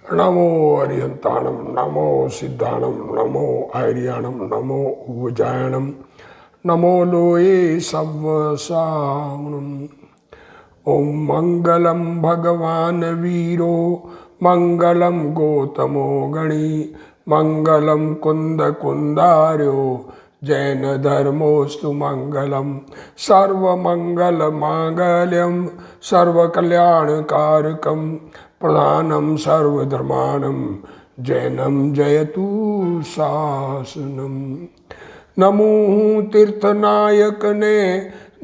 नमो अरिहंताणम, नमो सिद्धाणम, नमो आर्याणम, नमो उज्जायणम, नमो लोये सव्वसावणम। ओम मंगलम भगवान वीरो, मंगलम गौतमो गणी, मंगलम कुंद कुंदार्यो, जैन धर्मोस्तु मंगलम। सर्वमंगल मांगल्यम सर्वकल्याणकारकम, प्रधानम सर्वधर्माणम, जैनम जयतु शासनम। नमो तीर्थनायक ने,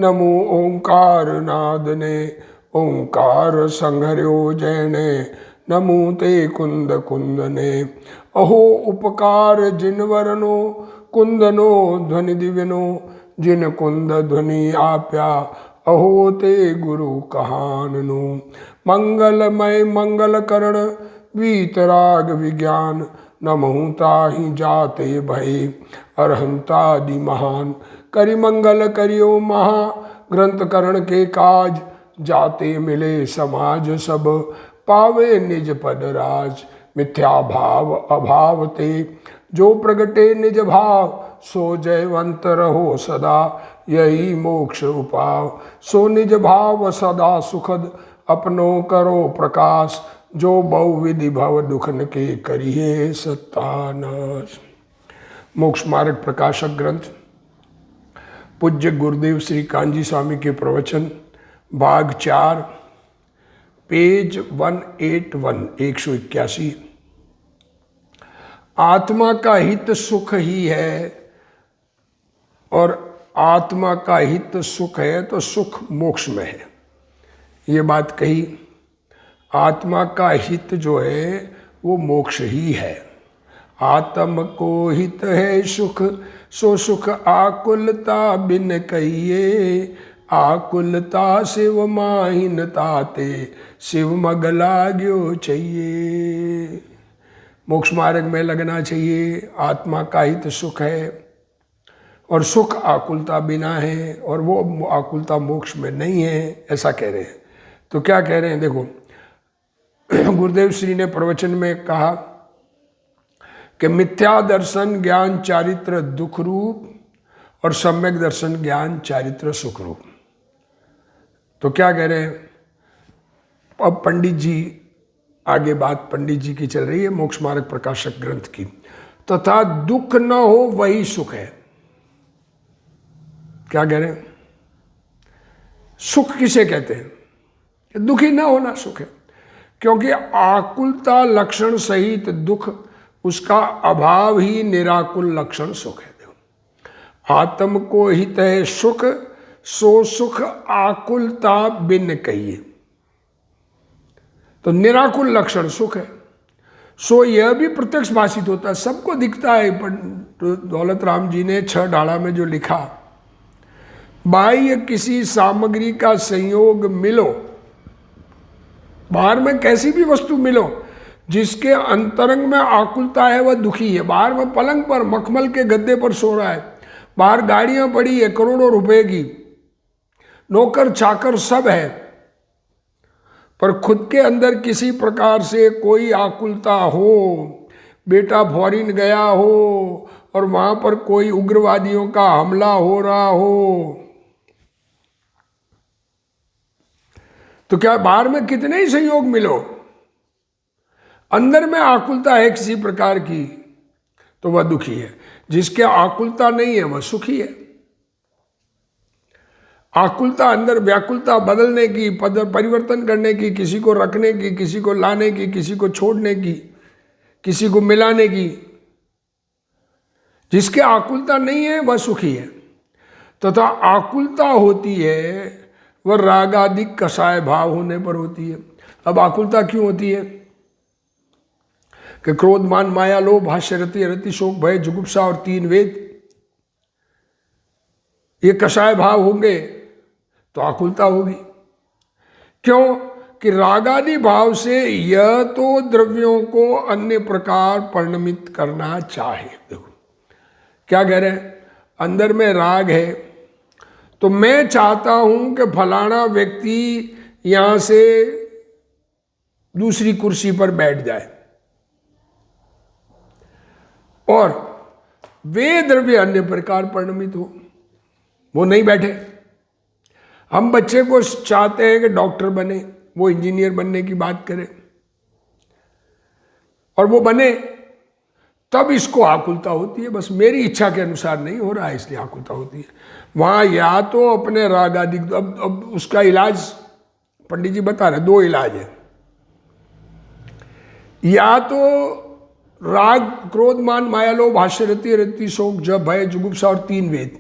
नमो ओंकार नाद ने, ओंकार संहर्यो जैने, नमो ते कुंद कुंद ने। अहो उपकार जिनवरनो, कुंदनो ध्वनि दिव्यनो, जिन कुंद ध्वनि आप्या, अहो ते गुरु कहाननो। मंगलमय मंगल करण, वीतराग विज्ञान, नमहु ताहि जाते भय, अरहंतादि महान। करि मंगल करियो महा, ग्रंथ करण के काज, जाते मिले समाज सब, पावे निज पद राज। मिथ्या भाव अभाव ते, जो प्रगटे निज भाव, सो जयवंत रहो सदा, यही मोक्ष उपाव। सो निज भाव सदा सुखद, अपनो करो प्रकाश, जो बहुविधि भव दुखन के करिए सत्तानाश। मोक्ष मार्ग प्रकाशक ग्रंथ पूज्य गुरुदेव श्री कांजी स्वामी के प्रवचन, भाग 4, पेज 181, 181। आत्मा का हित सुख ही है, और आत्मा का हित सुख है तो सुख मोक्ष में है। ये बात कही। आत्मा का हित जो है वो मोक्ष ही है। आत्म को हित है सुख, सो सुख आकुलता बिन कहिए। आकुलता शिव माहिनता ते, शिव मग लाग्यो चाहिए। मोक्ष मार्ग में लगना चाहिए। आत्मा का हित सुख है, और सुख आकुलता बिना है, और वो आकुलता मोक्ष में नहीं है, ऐसा कह रहे हैं। तो क्या कह रहे हैं देखो, गुरुदेव श्री ने प्रवचन में कहा कि मिथ्या दर्शन ज्ञान चारित्र दुख रूप, और सम्यक दर्शन ज्ञान चारित्र सुख रूप। तो क्या कह रहे हैं अब पंडित जी, आगे बात पंडित जी की चल रही है मोक्ष मार्ग प्रकाशक ग्रंथ की। तथा दुख न हो वही सुख है। क्या कह रहे हैं? सुख किसे कहते हैं? दुखी ना होना सुख है, क्योंकि आकुलता लक्षण सहित दुख, उसका अभाव ही निराकुल लक्षण सुख है। देखो, आत्म को हित है सुख, सो सुख आकुलता बिन कहिए। तो निराकुल लक्षण सुख है। सो यह भी प्रत्यक्ष भाषित होता है, सबको दिखता है। दौलत राम जी ने 6 डाला में जो लिखा, बाह्य किसी सामग्री का संयोग मिलो, बाहर में कैसी भी वस्तु मिलो, जिसके अंतरंग में आकुलता है वह दुखी है। बाहर में पलंग पर मखमल के गद्दे पर सो रहा है, बाहर गाड़ियां पड़ी है करोड़ों रुपए की, नौकर चाकर सब है, पर खुद के अंदर किसी प्रकार से कोई आकुलता हो, बेटा फॉरेन गया हो और वहां पर कोई उग्रवादियों का हमला हो रहा हो, तो क्या बाहर में कितने ही संयोग मिलो, अंदर में आकुलता है किसी प्रकार की, तो वह दुखी है। जिसके आकुलता नहीं है वह सुखी है। आकुलता अंदर व्याकुलता बदलने की, परिवर्तन करने की, किसी को रखने की, किसी को लाने की, किसी को छोड़ने की, किसी को मिलाने की। जिसके आकुलता नहीं है वह सुखी है। तथा आकुलता होती है वह रागादिक कषाय भाव होने पर होती है। अब आकुलता क्यों होती है? कि क्रोध मान माया लोभ हास्य रति अरति शोक भय जुगुप्सा और 3 वेद, ये कषाय भाव होंगे तो आकुलता होगी। क्यों? कि रागादि भाव से यह तो द्रव्यों को अन्य प्रकार परिणमित करना चाहे। देखो क्या कह रहे हैं, अंदर में राग है, तो मैं चाहता हूं कि फलाना व्यक्ति यहां से दूसरी कुर्सी पर बैठ जाए, और वे द्रव्य अन्य प्रकार परिणमित हो, वो नहीं बैठे। हम बच्चे को चाहते हैं कि डॉक्टर बने, वो इंजीनियर बनने की बात करे और वो बने, तब इसको आकुलता होती है, बस मेरी इच्छा के अनुसार नहीं हो रहा है इसलिए आकुलता होती है। वहाँ या तो अपने राग आदि, अब उसका इलाज पंडित जी बता रहे, दो इलाज है। या तो राग क्रोध मान माया लोभ आश्चर्य रति रति शोक जब भय जुगुप्सा और 3 वेद,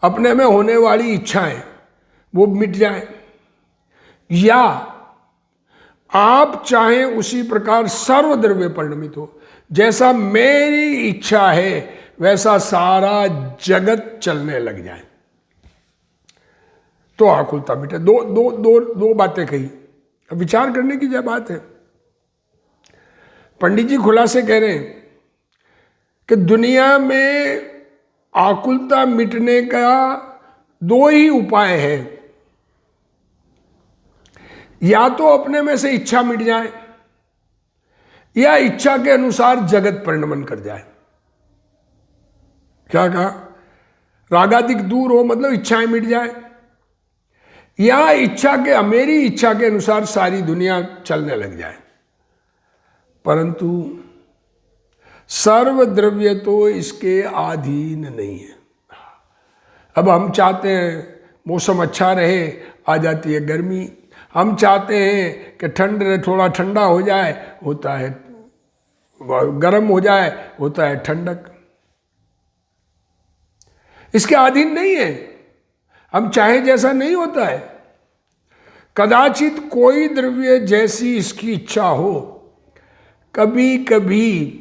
अपने में होने वाली इच्छाएं वो मिट जाए, या आप चाहें उसी प्रकार सर्वद्रव्य परिणमित हो, जैसा मेरी इच्छा है वैसा सारा जगत चलने लग जाए, तो आकुलता मिटे। दो बातें कही, अब विचार करने की जो बात है। पंडित जी खुलासे कह रहे हैं कि दुनिया में आकुलता मिटने का 2 ही उपाय है, या तो अपने में से इच्छा मिट जाए, या इच्छा के अनुसार जगत परिणमन कर जाए। क्या कहा? रागादिक दूर हो मतलब इच्छाएं मिट जाए, या इच्छा के, मेरी इच्छा के अनुसार सारी दुनिया चलने लग जाए। परंतु सर्वद्रव्य तो इसके अधीन नहीं है। अब हम चाहते हैं मौसम अच्छा रहे, आ जाती है गर्मी। हम चाहते हैं कि ठंड रहे, थोड़ा ठंडा हो जाए, होता है गर्म हो जाए, होता है ठंडक। इसके अधीन नहीं है, हम चाहे जैसा नहीं होता है। कदाचित कोई द्रव्य जैसी इसकी इच्छा हो, कभी कभी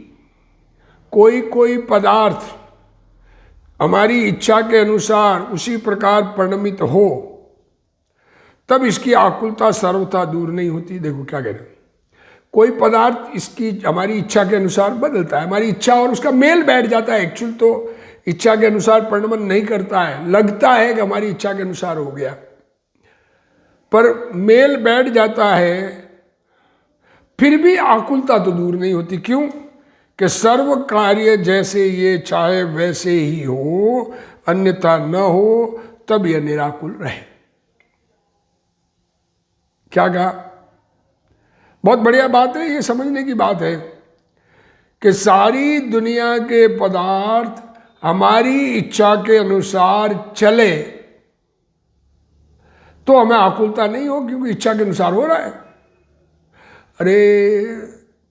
कोई पदार्थ हमारी इच्छा के अनुसार उसी प्रकार परिणमित हो, तब इसकी आकुलता सर्वथा दूर नहीं होती। देखो क्या कह रहे हैं, कोई पदार्थ इसकी हमारी इच्छा के अनुसार बदलता है, हमारी इच्छा और उसका मेल बैठ जाता है। एक्चुअल तो इच्छा के अनुसार परिणमन नहीं करता है, लगता है कि हमारी इच्छा के अनुसार हो गया, पर मेल बैठ जाता है, फिर भी आकुलता तो दूर नहीं होती। क्यों? कि सर्व कार्य जैसे ये चाहे वैसे ही हो, अन्यथा न हो, तब यह निराकुल रहे। क्या कहा? बहुत बढ़िया बात है, ये समझने की बात है कि सारी दुनिया के पदार्थ हमारी इच्छा के अनुसार चले तो हमें आकुलता नहीं हो, क्योंकि इच्छा के अनुसार हो रहा है। अरे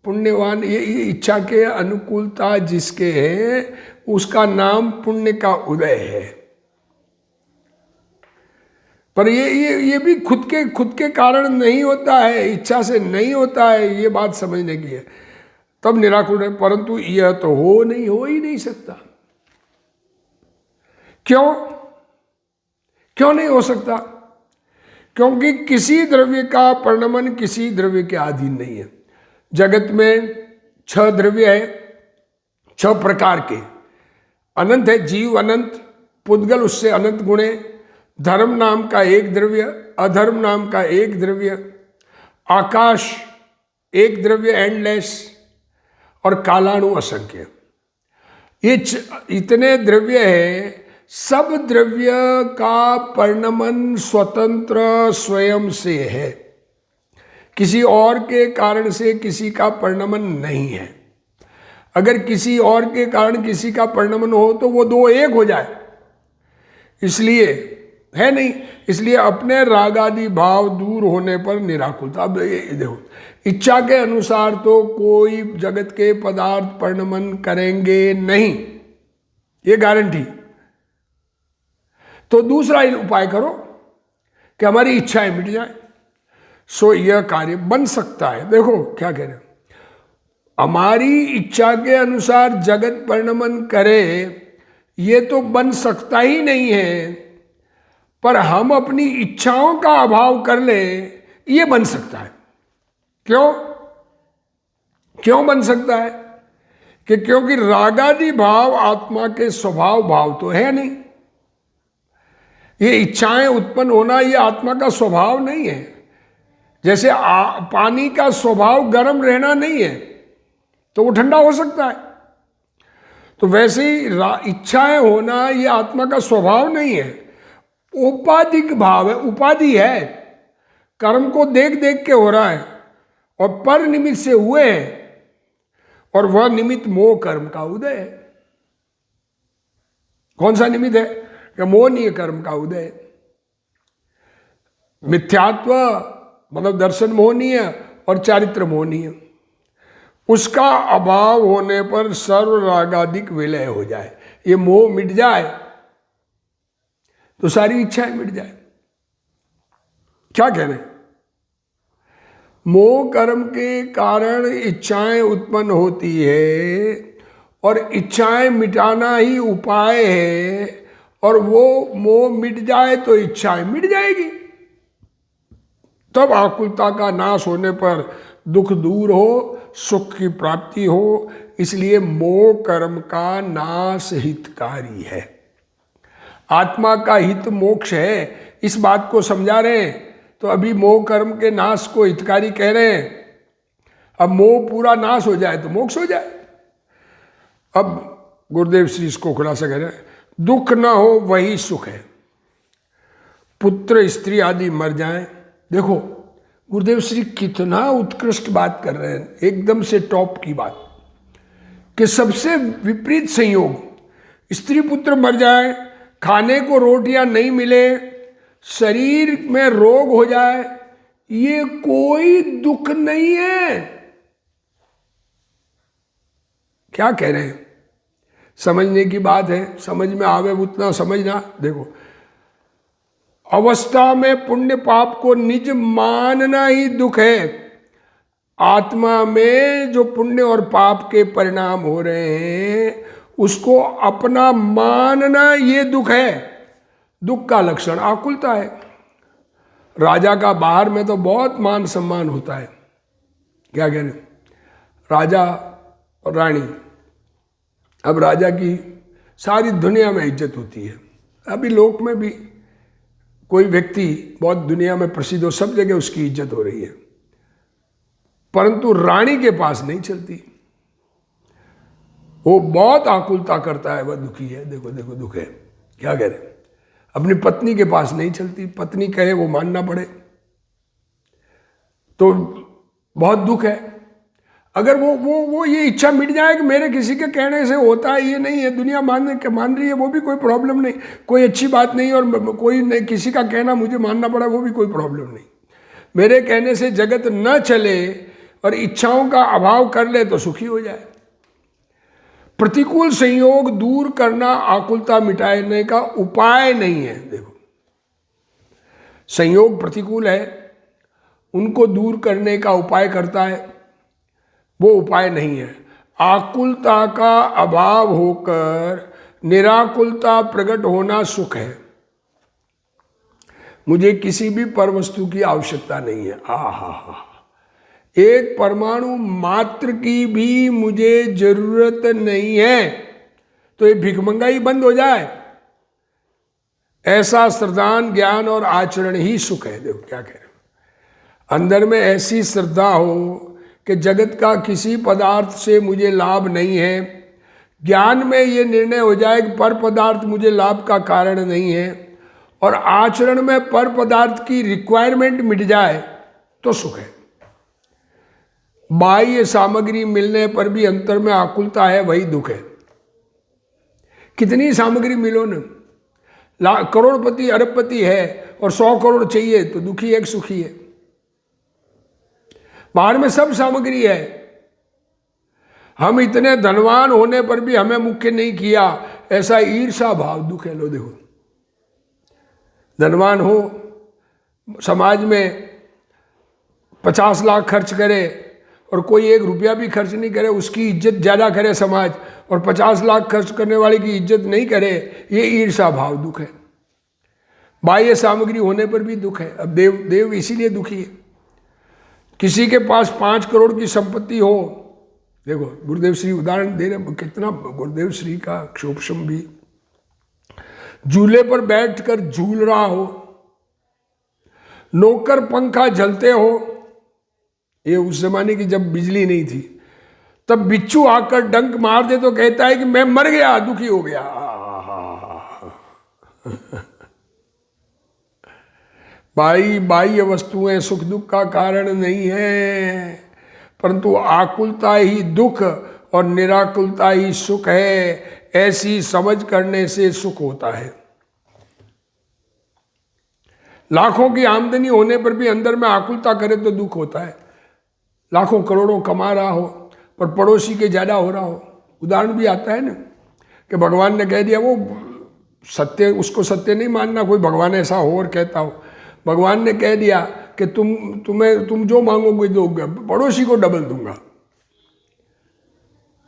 पुण्यवान, ये इच्छा के अनुकूलता जिसके है उसका नाम पुण्य का उदय है। पर ये भी खुद के कारण नहीं होता है, इच्छा से नहीं होता है, ये बात समझने की है, तब निराकुल है। परंतु यह तो हो ही नहीं सकता। क्यों नहीं हो सकता? क्योंकि किसी द्रव्य का परिणमन किसी द्रव्य के अधीन नहीं है। जगत में 6 द्रव्य है, 6 प्रकार के। अनंत है, जीव अनंत, पुद्गल उससे अनंत गुणे, धर्म नाम का एक द्रव्य, अधर्म नाम का एक द्रव्य, आकाश एक द्रव्य एंडलेस, और कालाणु असंख्य। ये इतने द्रव्य है। सब द्रव्य का परिणमन स्वतंत्र स्वयं से है, किसी और के कारण से किसी का परिणमन नहीं है। अगर किसी और के कारण किसी का परिणमन हो तो वो 2 एक हो जाए, इसलिए है नहीं। इसलिए अपने रागादि भाव दूर होने पर निराकुलता। अब देखो, इच्छा के अनुसार तो कोई जगत के पदार्थ परिणमन करेंगे नहीं, ये गारंटी। तो दूसरा उपाय करो कि हमारी इच्छाएं मिट जाए, सो यह कार्य बन सकता है। देखो क्या कह रहे हैं, हमारी इच्छा के अनुसार जगत परिणमन करे, ये तो बन सकता ही नहीं है, पर हम अपनी इच्छाओं का अभाव कर ले, ये बन सकता है। क्यों बन सकता है? कि क्योंकि रागादि भाव आत्मा के स्वभाव भाव तो है नहीं। ये इच्छाएं उत्पन्न होना ये आत्मा का स्वभाव नहीं है। जैसे पानी का स्वभाव गर्म रहना नहीं है, तो वो ठंडा हो सकता है। तो वैसे ही इच्छाएं होना ये आत्मा का स्वभाव नहीं है, औपाधिक भाव है, उपाधि है। कर्म को देख देख के हो रहा है और पर निमित्त से हुए हैं, और वह निमित्त मोह कर्म का उदय है। कौन सा निमित्त है? कि मोहनीय कर्म का उदय है। मिथ्यात्व मतलब दर्शन मोहनीय और चारित्र मोहनीय, उसका अभाव होने पर सर्व रागादिक विलय हो जाए, ये मोह मिट जाए तो सारी इच्छाएं मिट जाए। क्या कह रहे हैं? मोह कर्म के कारण इच्छाएं उत्पन्न होती है और इच्छाएं मिटाना ही उपाय है, और वो मोह मिट जाए तो इच्छाएं मिट जाएगी, तब आकुलता का नाश होने पर दुख दूर हो, सुख की प्राप्ति हो। इसलिए मोह कर्म का नाश हितकारी है। आत्मा का हित मोक्ष है, इस बात को समझा रहे हैं। तो अभी मोह कर्म के नाश को हितकारी कह रहे हैं। अब मोह पूरा नाश हो जाए तो मोक्ष हो जाए। अब गुरुदेव श्री इसको खुलासा कह रहे हैं, दुख ना हो वही सुख है। पुत्र स्त्री आदि मर जाएं। देखो गुरुदेव श्री कितना उत्कृष्ट बात कर रहे हैं, एकदम से टॉप की बात, कि सबसे विपरीत संयोग, स्त्री पुत्र मर जाए, खाने को रोटियां नहीं मिले, शरीर में रोग हो जाए, ये कोई दुख नहीं है। क्या कह रहे हैं? समझने की बात है, समझ में आवे उतना समझना। देखो, अवस्था में पुण्य पाप को निज मानना ही दुख है। आत्मा में जो पुण्य और पाप के परिणाम हो रहे हैं उसको अपना मानना ये दुख है। दुख का लक्षण आकुलता है। राजा का बाहर में तो बहुत मान सम्मान होता है। क्या कह रहे? राजा और रानी, अब राजा की सारी दुनिया में इज्जत होती है। अभी लोक में भी कोई व्यक्ति बहुत दुनिया में प्रसिद्ध हो, सब जगह उसकी इज्जत हो रही है, परंतु रानी के पास नहीं चलती। वो बहुत आकुलता करता है, वह दुखी है। देखो देखो दुख है। क्या कह रहे? अपनी पत्नी के पास नहीं चलती, पत्नी कहे वो मानना पड़े, तो बहुत दुख है। अगर वो ये इच्छा मिट जाए कि मेरे किसी के कहने से होता है, ये नहीं है, दुनिया मान रही है, वो भी कोई प्रॉब्लम नहीं, कोई अच्छी बात नहीं, और कोई नहीं, किसी का कहना मुझे मानना पड़ा, वो भी कोई प्रॉब्लम नहीं। मेरे कहने से जगत न चले और इच्छाओं का अभाव कर ले तो सुखी हो जाए। प्रतिकूल संयोग दूर करना आकुलता मिटाने का उपाय नहीं है। देखो, संयोग प्रतिकूल है, उनको दूर करने का उपाय करता है, वो उपाय नहीं है। आकुलता का अभाव होकर निराकुलता प्रकट होना सुख है। मुझे किसी भी पर वस्तु की आवश्यकता नहीं है। हा, एक परमाणु मात्र की भी मुझे जरूरत नहीं है, तो ये भिखमंगाई बंद हो जाए। ऐसा श्रद्धान ज्ञान और आचरण ही सुख है। देखो क्या कह रहे हैं, अंदर में ऐसी श्रद्धा हो कि जगत का किसी पदार्थ से मुझे लाभ नहीं है। ज्ञान में ये निर्णय हो जाए कि पर पदार्थ मुझे लाभ का कारण नहीं है, और आचरण में पर पदार्थ की रिक्वायरमेंट मिट जाए तो सुख है। बाह्य सामग्री मिलने पर भी अंतर में आकुलता है, वही दुख है। कितनी सामग्री मिलो न, करोड़पति अरबपति है और 100 करोड़ चाहिए तो दुखी है कि सुखी है? बाहर में सब सामग्री है। हम इतने धनवान होने पर भी हमें मुख्य नहीं किया, ऐसा ईर्षा भाव दुख है। लो देखो, धनवान हो, समाज में 50 लाख खर्च करे और कोई 1 रुपया भी खर्च नहीं करे, उसकी इज्जत ज़्यादा करे समाज, और 50 लाख खर्च करने वाले की इज्जत नहीं करे, ये ईर्षा भाव दुख है। बाह्य सामग्री होने पर भी दुख है। अब देव इसीलिए दुखी है। किसी के पास 5 करोड़ की संपत्ति हो, देखो गुरुदेव श्री उदाहरण दे रहे, कितना गुरुदेव श्री का क्षोभशम भी, झूले पर बैठकर झूल रहा हो, नौकर पंखा झलते हो, ये उस जमाने की जब बिजली नहीं थी, तब बिच्छू आकर डंक मार दे तो कहता है कि मैं मर गया, दुखी हो गया। बाह्य वस्तुएं सुख दुख का कारण नहीं है, परंतु आकुलता ही दुख और निराकुलता ही सुख है, ऐसी समझ करने से सुख होता है। लाखों की आमदनी होने पर भी अंदर में आकुलता करे तो दुख होता है। लाखों करोड़ों कमा रहा हो पर पड़ोसी के ज्यादा हो रहा हो। उदाहरण भी आता है ना कि भगवान ने कह दिया, वो सत्य, उसको सत्य नहीं मानना, कोई भगवान ऐसा हो और कहता हो। भगवान ने कह दिया कि तुम जो मांगोगे दोगे, पड़ोसी को डबल दूंगा।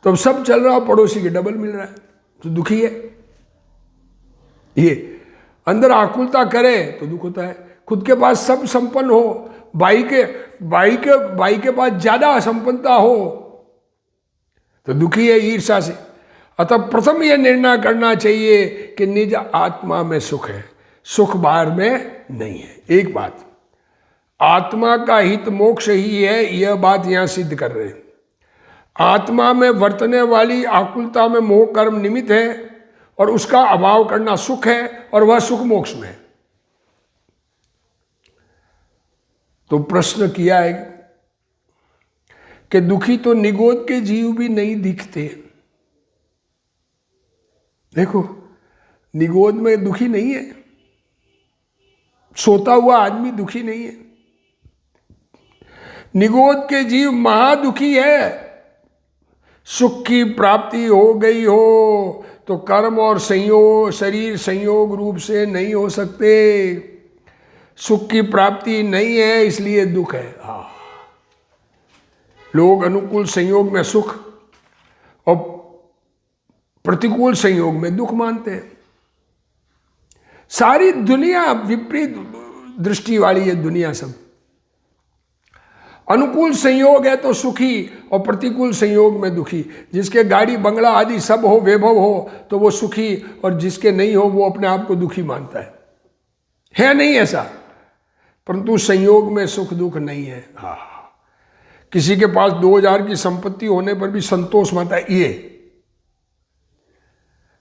तो सब चल रहा हो, पड़ोसी के डबल मिल रहा है, तो दुखी है। ये अंदर आकुलता करे तो दुख होता है। खुद के पास सब संपन्न हो, भाई के पास ज्यादा संपन्नता हो तो दुखी है ईर्ष्या से। अतः प्रथम यह निर्णय करना चाहिए कि निज आत्मा में सुख है, सुख बाहर में नहीं है। एक बात, आत्मा का हित मोक्ष ही है, यह बात यहां सिद्ध कर रहे हैं। आत्मा में वर्तने वाली आकुलता में मोह कर्म निमित्त है और उसका अभाव करना सुख है, और वह सुख मोक्ष में है। तो प्रश्न किया है कि दुखी तो निगोद के जीव भी नहीं दिखते। देखो, निगोद में दुखी नहीं है, सोता हुआ आदमी दुखी नहीं है। निगोद के जीव महादुखी है। सुख की प्राप्ति हो गई हो तो कर्म और संयोग, शरीर संयोग रूप से नहीं हो सकते। सुख की प्राप्ति नहीं है, इसलिए दुख है। लोग अनुकूल संयोग में सुख और प्रतिकूल संयोग में दुख मानते हैं। सारी दुनिया विपरीत दृष्टि वाली है दुनिया सब। अनुकूल संयोग है तो सुखी और प्रतिकूल संयोग में दुखी। जिसके गाड़ी बंगला आदि सब हो, वैभव हो, तो वो सुखी, और जिसके नहीं हो वो अपने आप को दुखी मानता है नहीं ऐसा? परंतु संयोग में सुख दुख नहीं है। किसी के पास 2000 की संपत्ति होने पर भी संतोष मानता है। ये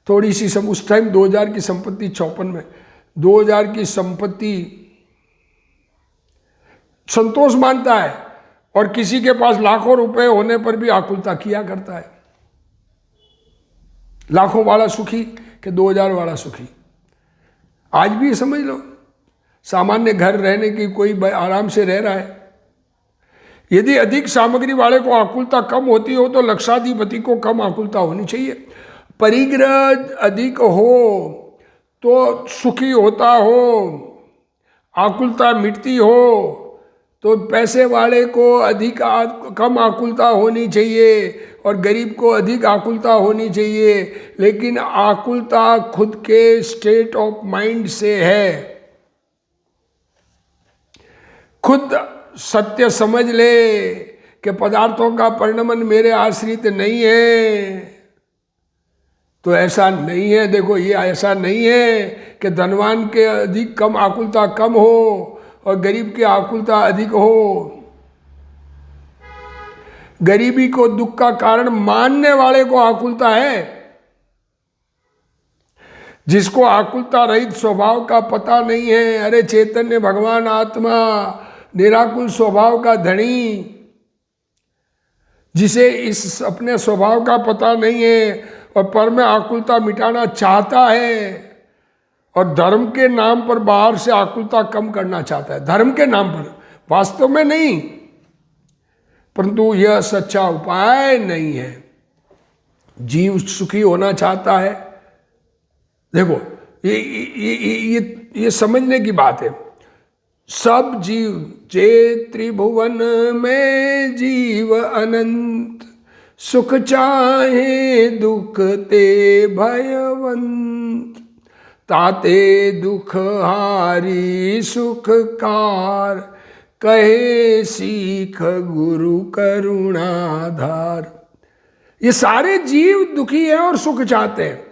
थोड़ी सी उस टाइम 2000 की संपत्ति 54 में 2000 की संपत्ति संतोष मानता है, और किसी के पास लाखों रुपए होने पर भी आकुलता किया करता है। लाखों वाला सुखी कि 2000 वाला सुखी। आज भी समझ लो, सामान्य घर रहने की कोई आराम से रह रहा है। यदि अधिक सामग्री वाले को आकुलता कम होती हो तो लक्षाधिपति को कम आकुलता होनी चाहिए। परिग्रह अधिक हो तो सुखी होता हो, आकुलता मिटती हो तो पैसे वाले को कम आकुलता होनी चाहिए और गरीब को अधिक आकुलता होनी चाहिए। लेकिन आकुलता खुद के स्टेट ऑफ माइंड से है। खुद सत्य समझ ले कि पदार्थों का परिणमन मेरे आश्रित नहीं है, तो ऐसा नहीं है। देखो, ये ऐसा नहीं है कि धनवान के अधिक कम आकुलता कम हो और गरीब की आकुलता अधिक हो। गरीबी को दुख का कारण मानने वाले को आकुलता है। जिसको आकुलता रहित स्वभाव का पता नहीं है, अरे चैतन्य भगवान आत्मा निराकुल स्वभाव का धनी, जिसे इस अपने स्वभाव का पता नहीं है और पर में आकुलता मिटाना चाहता है और धर्म के नाम पर बाहर से आकुलता कम करना चाहता है। धर्म के नाम पर, वास्तव में नहीं, परंतु यह सच्चा उपाय नहीं है। जीव सुखी होना चाहता है। देखो, ये समझने की बात है। सब जीव जे त्रिभुवन में जीव अनंत, सुख चाहे दुख ते भयवंत, ताते दुख हारी सुखकार, कहे सीख गुरु करुणाधार। ये सारे जीव दुखी हैं और सुख चाहते हैं,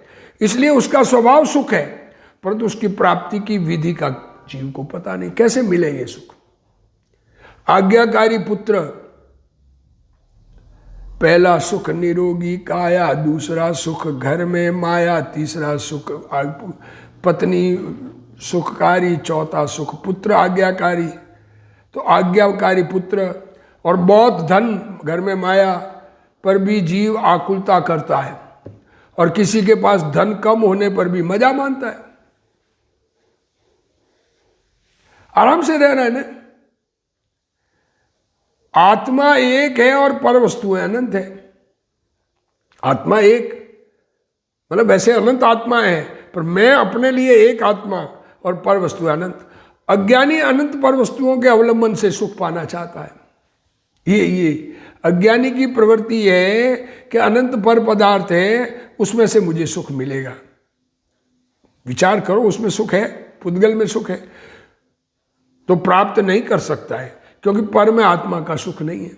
इसलिए उसका स्वभाव सुख है, परंतु उसकी प्राप्ति की विधि का जीव को पता नहीं। कैसे मिले ये सुख? आज्ञाकारी पुत्र पहला सुख निरोगी काया, दूसरा सुख घर में माया, तीसरा सुख पत्नी सुखकारी, चौथा सुख पुत्र आज्ञाकारी। तो आज्ञाकारी पुत्र और बहुत धन घर में माया पर भी जीव आकुलता करता है, और किसी के पास धन कम होने पर भी मजा मानता है। आराम से रहना है ना। आत्मा एक है और पर वस्तुएं अनंत है। आत्मा एक मतलब वैसे अनंत आत्मा है, पर मैं अपने लिए एक आत्मा और पर वस्तु अनंत। अज्ञानी अनंत पर वस्तुओं के अवलंबन से सुख पाना चाहता है। ये अज्ञानी की प्रवृत्ति है कि अनंत पर पदार्थ है, उसमें से मुझे सुख मिलेगा। विचार करो, उसमें सुख है, पुद्गल में सुख है, तो प्राप्त नहीं कर सकता है, क्योंकि पर में आत्मा का सुख नहीं है।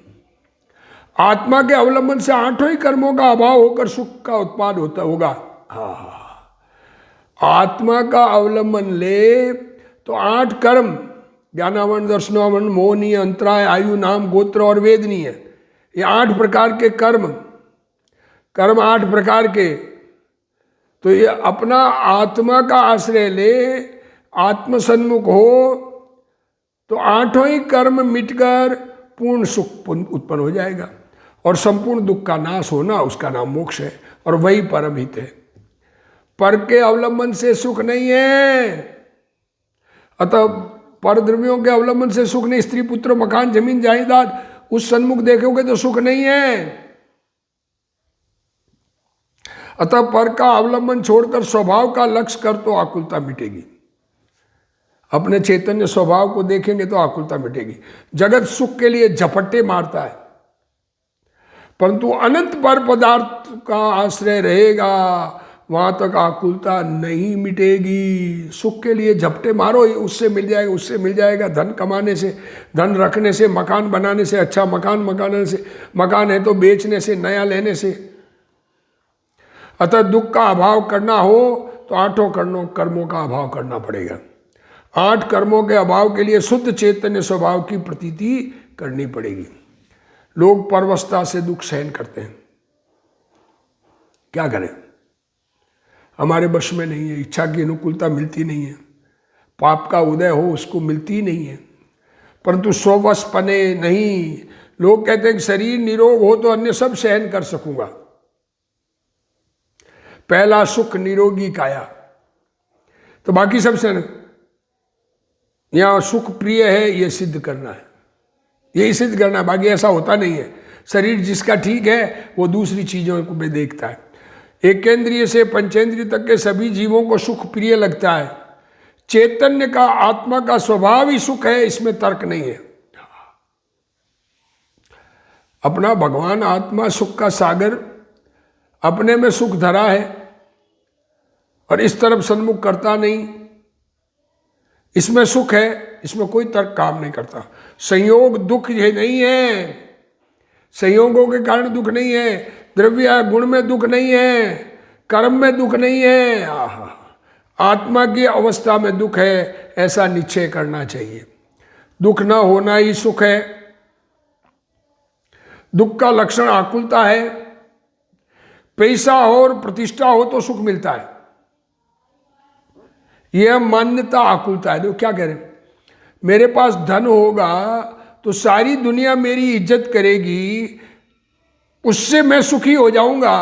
आत्मा के अवलंबन से आठों ही कर्मों का अभाव होकर सुख का उत्पाद होता होगा। आत्मा का अवलंबन ले तो 8 कर्म, ज्ञानावरण, दर्शनावरण, मोहनीय, अंतराय, आयु, नाम, गोत्र और वेदनीय, ये 8 प्रकार के कर्म 8 प्रकार के। तो ये अपना आत्मा का आश्रय ले, आत्मसन्मुख हो, तो 8 ही कर्म मिटकर पूर्ण सुख उत्पन्न हो जाएगा, और संपूर्ण दुख का नाश होना, उसका नाम मोक्ष है, और वही परम हित है। पर के अवलंबन से सुख नहीं है। अतः पर द्रव्यों के अवलंबन से सुख नहीं। स्त्री, पुत्र, मकान, जमीन, जायदाद, उस सन्मुख देखोगे तो सुख नहीं है। अतः पर का अवलंबन छोड़कर स्वभाव का लक्ष्य कर तो आकुलता मिटेगी। अपने चैतन्य स्वभाव को देखेंगे तो आकुलता मिटेगी। जगत सुख के लिए झपट्टे मारता है, परंतु अनंत पर पदार्थ का आश्रय रहेगा, वहां तक आकुलता नहीं मिटेगी। सुख के लिए झपटे मारो, उससे मिल जाएगा, उससे मिल जाएगा, धन कमाने से, धन रखने से, मकान बनाने से, अच्छा मकान से, मकान है तो बेचने से, नया लेने से। अतः दुख का अभाव करना हो तो 8 कर्मों का अभाव करना पड़ेगा। 8 कर्मों के अभाव के लिए शुद्ध चैतन्य स्वभाव की प्रतीति करनी पड़ेगी। लोग परवस्था से दुख सहन करते हैं, क्या करें, हमारे वश में नहीं है। इच्छा की अनुकूलता मिलती नहीं है, पाप का उदय हो उसको मिलती ही नहीं है, परंतु स्ववश पने नहीं। लोग कहते हैं कि शरीर निरोग हो तो अन्य सब सहन कर सकूंगा। पहला सुख निरोगी काया, तो बाकी सब सहन। यहां सुख प्रिय है ये सिद्ध करना है, यही सिद्ध करना है, बाकी ऐसा होता नहीं है। शरीर जिसका ठीक है वो दूसरी चीजों को भी देखता है। एकेंद्रिय से पंचेंद्रिय तक के सभी जीवों को सुख प्रिय लगता है। चैतन्य का, आत्मा का स्वभाव ही सुख है, इसमें तर्क नहीं है। अपना भगवान आत्मा सुख का सागर अपने में सुख धरा है और इस तरफ सन्मुख करता नहीं। इसमें सुख है, इसमें कोई तर्क काम नहीं करता। संयोग दुख ये नहीं है, संयोगों के कारण दुख नहीं है, द्रव्य गुण में दुख नहीं है, कर्म में दुख नहीं है। आत्मा की अवस्था में दुख है, ऐसा निश्चय करना चाहिए। दुख ना होना ही सुख है। दुख का लक्षण आकुलता है। पैसा हो और प्रतिष्ठा हो तो सुख मिलता है, यह मान्यता आकुलता है। तो क्या करें, मेरे पास धन होगा तो सारी दुनिया मेरी इज्जत करेगी, उससे मैं सुखी हो जाऊंगा,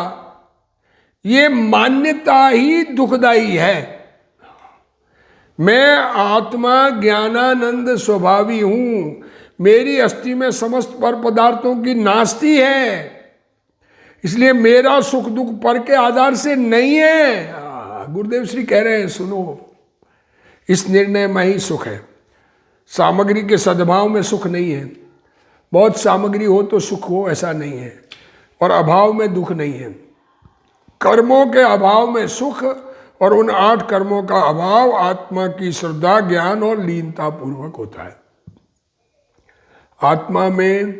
ये मान्यता ही दुखदाई है। मैं आत्मा ज्ञानानंद स्वभावी हूं, मेरी अस्थि में समस्त पर पदार्थों की नास्ति है, इसलिए मेरा सुख दुख पर के आधार से नहीं है। गुरुदेव श्री कह रहे हैं, सुनो, इस निर्णय में ही सुख है। सामग्री के सद्भाव में सुख नहीं है। बहुत सामग्री हो तो सुख हो, ऐसा नहीं है, और अभाव में दुख नहीं है। कर्मों के अभाव में सुख, और उन 8 कर्मों का अभाव आत्मा की श्रद्धा, ज्ञान और लीनता पूर्वक होता है। आत्मा में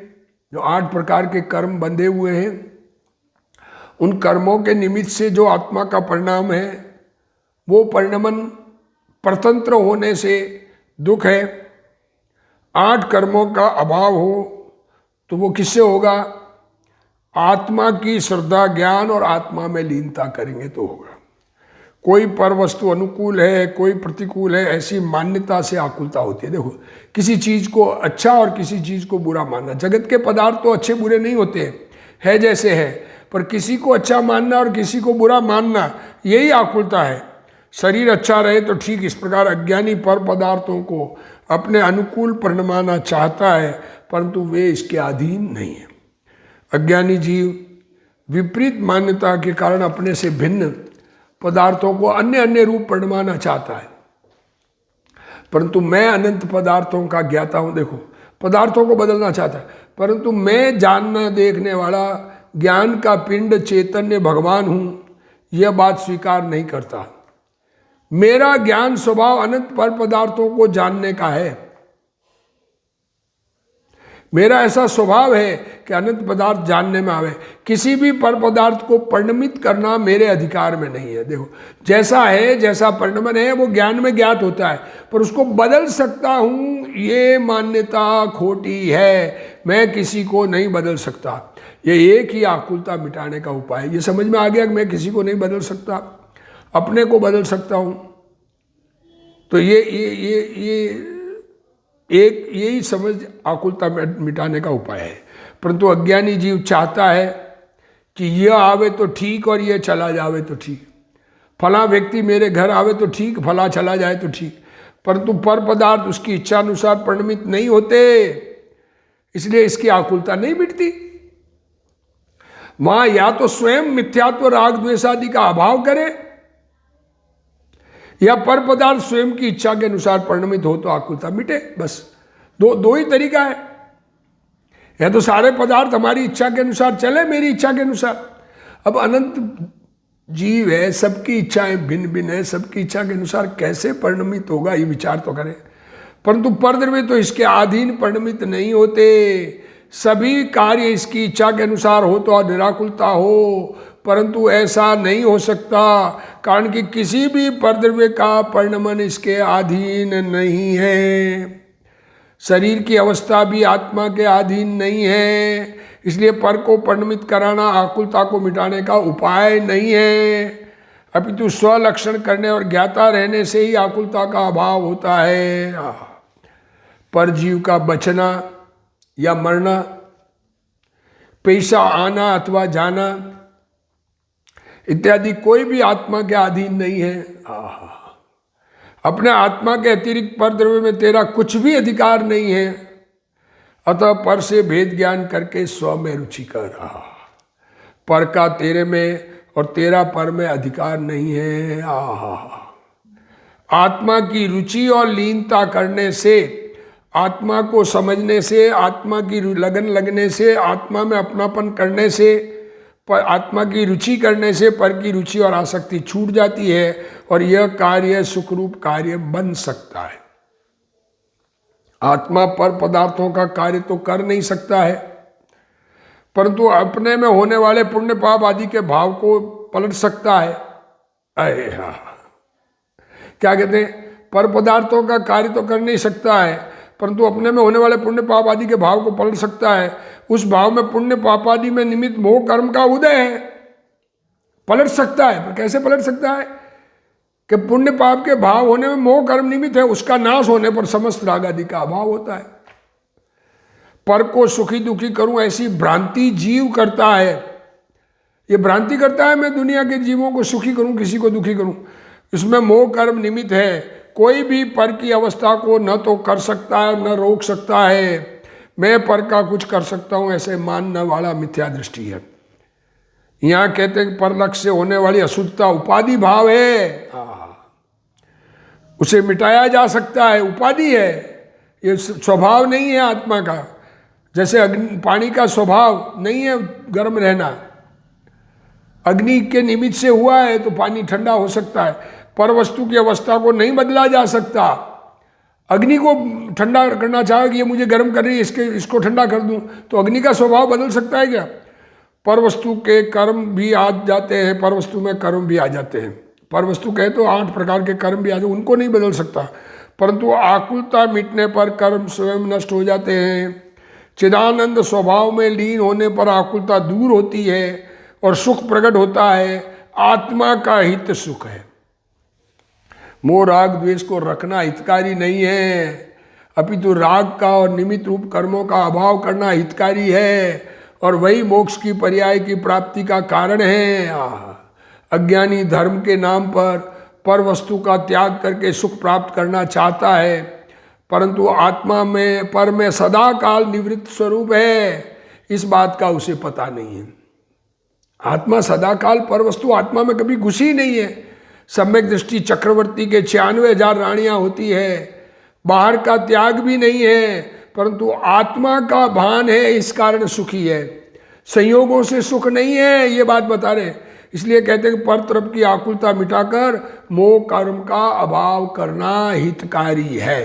जो 8 प्रकार के कर्म बंधे हुए हैं, उन कर्मों के निमित्त से जो आत्मा का परिणाम है, वो परिणमन परतंत्र होने से दुख है। 8 कर्मों का अभाव हो तो वो किससे होगा? आत्मा की श्रद्धा, ज्ञान और आत्मा में लीनता करेंगे तो होगा। कोई पर वस्तु अनुकूल है, कोई प्रतिकूल है, ऐसी मान्यता से आकुलता होती है। देखो, किसी चीज को अच्छा और किसी चीज को बुरा मानना। जगत के पदार्थ तो अच्छे बुरे नहीं होते, है जैसे है, पर किसी को अच्छा मानना और किसी को बुरा मानना, यही आकुलता है। शरीर अच्छा रहे तो ठीक, इस प्रकार अज्ञानी पर पदार्थों को अपने अनुकूल परिणमाना चाहता है, परंतु वे इसके अधीन नहीं है। अज्ञानी जीव विपरीत मान्यता के कारण अपने से भिन्न पदार्थों को अन्य अन्य रूप परिणमाना चाहता है, परंतु मैं अनंत पदार्थों का ज्ञाता हूं। देखो, पदार्थों को बदलना चाहता है, परंतु मैं जानना देखने वाला ज्ञान का पिंड चैतन्य भगवान हूं, यह बात स्वीकार नहीं करता। मेरा ज्ञान स्वभाव अनंत पर पदार्थों को जानने का है। मेरा ऐसा स्वभाव है कि अनंत पदार्थ जानने में आवे। किसी भी पर पदार्थ को परिणमित करना मेरे अधिकार में नहीं है। देखो, जैसा है, जैसा परिणमन है, वो ज्ञान में ज्ञात होता है, पर उसको बदल सकता हूं, ये मान्यता खोटी है। मैं किसी को नहीं बदल सकता। ये एक ही आकुलता मिटाने का उपाय है। ये समझ में आ गया कि मैं किसी को नहीं बदल सकता, अपने को बदल सकता हूं। तो ये एक यही समझ आकुलता मिटाने का उपाय है। परंतु अज्ञानी जीव चाहता है कि यह आवे तो ठीक और यह चला जावे तो ठीक, फला व्यक्ति मेरे घर आवे तो ठीक, फला चला जाए तो ठीक, परंतु पर पदार्थ उसकी इच्छा अनुसार परिणमित नहीं होते, इसलिए इसकी आकुलता नहीं मिटती। वहां या तो स्वयं मिथ्यात्व राग द्वेष आदि का अभाव करे, या पर पदार्थ स्वयं की इच्छा के अनुसार परिणमित हो तो आकुलता मिटे। बस दो ही तरीका है। या तो सारे पदार्थ हमारी इच्छा के अनुसार चले, मेरी इच्छा के अनुसार। अब अनंत जीव है, सबकी इच्छाएं भिन्न भिन्न है, सबकी इच्छा के अनुसार कैसे परिणमित होगा, ये विचार तो करें। परंतु परद्रव्य तो इसके अधीन परिणमित नहीं होते। सभी कार्य इसकी इच्छा के अनुसार हो तो निराकुलता हो, परंतु ऐसा नहीं हो सकता, कारण कि किसी भी परद्रव्य का परिणमन इसके अधीन नहीं है। शरीर की अवस्था भी आत्मा के अधीन नहीं है, इसलिए पर को परिणमित कराना आकुलता को मिटाने का उपाय नहीं है। अपितु स्वलक्षण करने और ज्ञाता रहने से ही आकुलता का अभाव होता है। पर जीव का बचना या मरना, पैसा आना अथवा जाना इत्यादि कोई भी आत्मा के अधीन नहीं है। अपने आत्मा के अतिरिक्त पर द्रव्य में तेरा कुछ भी अधिकार नहीं है, अतः पर से भेद ज्ञान करके स्व में रुचि कर रहा। पर का तेरे में और तेरा पर में अधिकार नहीं है। आत्मा की रुचि और लीनता करने से, आत्मा को समझने से, आत्मा की लगन लगने से, आत्मा में अपनापन करने से, पर आत्मा की रुचि करने से पर की रुचि और आसक्ति छूट जाती है और यह कार्य सुखरूप कार्य बन सकता है। आत्मा पर पदार्थों का कार्य तो कर नहीं सकता है, परंतु अपने में होने वाले पुण्य पाप आदि के भाव को पलट सकता है। अरे हाँ, क्या कहते हैं, पर पदार्थों का कार्य तो कर नहीं सकता है, परंतु अपने में होने वाले पुण्य पाप आदि के भाव को पलट सकता है। उस भाव में पुण्य पाप आदि में निमित्त मोह कर्म का उदय है, पलट सकता है। पर कैसे पलट सकता है कि पुण्य पाप के भाव होने में मोह कर्म निमित्त है, उसका नाश होने पर समस्त राग आदि का अभाव होता है। पर को सुखी दुखी करूं ऐसी भ्रांति जीव करता है। ये भ्रांति करता है मैं दुनिया के जीवों को सुखी करूं, किसी को दुखी करूं, इसमें मोह कर्म निमित्त है। कोई भी पर की अवस्था को न तो कर सकता है न रोक सकता है। मैं पर का कुछ कर सकता हूं ऐसे मानने वाला मिथ्या दृष्टि है। यहां कहते हैं पर लक्ष्य से होने वाली अशुद्धता उपाधि भाव है, उसे मिटाया जा सकता है, उपाधि है, ये स्वभाव नहीं है आत्मा का। जैसे पानी का स्वभाव नहीं है गर्म रहना, अग्नि के निमित्त से हुआ है तो पानी ठंडा हो सकता है। पर वस्तु की अवस्था को नहीं बदला जा सकता। अग्नि को ठंडा करना चाहे कि ये मुझे गर्म कर रही है, इसको ठंडा कर दूं, तो अग्नि का स्वभाव बदल सकता है क्या? पर वस्तु के कर्म भी आ जाते हैं, पर वस्तु में कर्म भी आ जाते हैं। पर वस्तु कहे तो 8 प्रकार के कर्म भी आ जाते, उनको नहीं बदल सकता। परंतु आकुलता मिटने पर कर्म स्वयं नष्ट हो जाते हैं। चिदानंद स्वभाव में लीन होने पर आकुलता दूर होती है और सुख प्रकट होता है। आत्मा का हित सुख है। मोह राग द्वेष को रखना हितकारी नहीं है, अपितु राग का और निमित्त रूप कर्मों का अभाव करना हितकारी है, और वही मोक्ष की पर्याय की प्राप्ति का कारण है। अज्ञानी धर्म के नाम पर वस्तु का त्याग करके सुख प्राप्त करना चाहता है, परंतु आत्मा में सदा काल निवृत्त स्वरूप है, इस बात का उसे पता नहीं है। आत्मा सदा काल पर वस्तु आत्मा में कभी घुसी नहीं है। सम्यक दृष्टि चक्रवर्ती के 96,000 रानियां होती है, बाहर का त्याग भी नहीं है, परंतु आत्मा का भान है, इस कारण सुखी है। संयोगों से सुख नहीं है, ये बात बता रहे। इसलिए कहते हैं कि पर तरफ की आकुलता मिटाकर मोह कर्म का अभाव करना हितकारी है।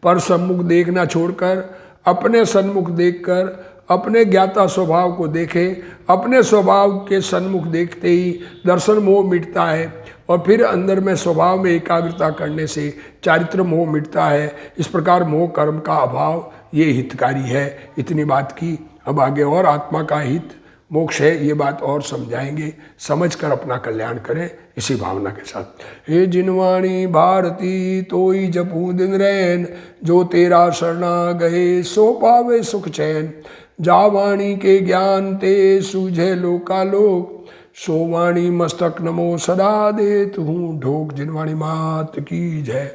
पर सम्मुख देखना छोड़कर अपने सन्मुख देखकर अपने ज्ञाता स्वभाव को देखे। अपने स्वभाव के सन्मुख देखते ही दर्शन मोह मिटता है, और फिर अंदर में स्वभाव में एकाग्रता करने से चारित्र मोह मिटता है। इस प्रकार मोह कर्म का अभाव ये हितकारी है। इतनी बात की। अब आगे और आत्मा का हित मोक्ष है, ये बात और समझाएंगे। समझकर अपना कल्याण करें इसी भावना के साथ। हे जिनवाणी भारती तोई जपू दिन रैन, जो तेरा शरणा गए सो पावे सुख चैन। जा वाणी के ज्ञान ते सूझे लोकालोक, सो वाणी मस्तक नमो सदा देत हूँ ढोक। जिनवाणी मात की जय।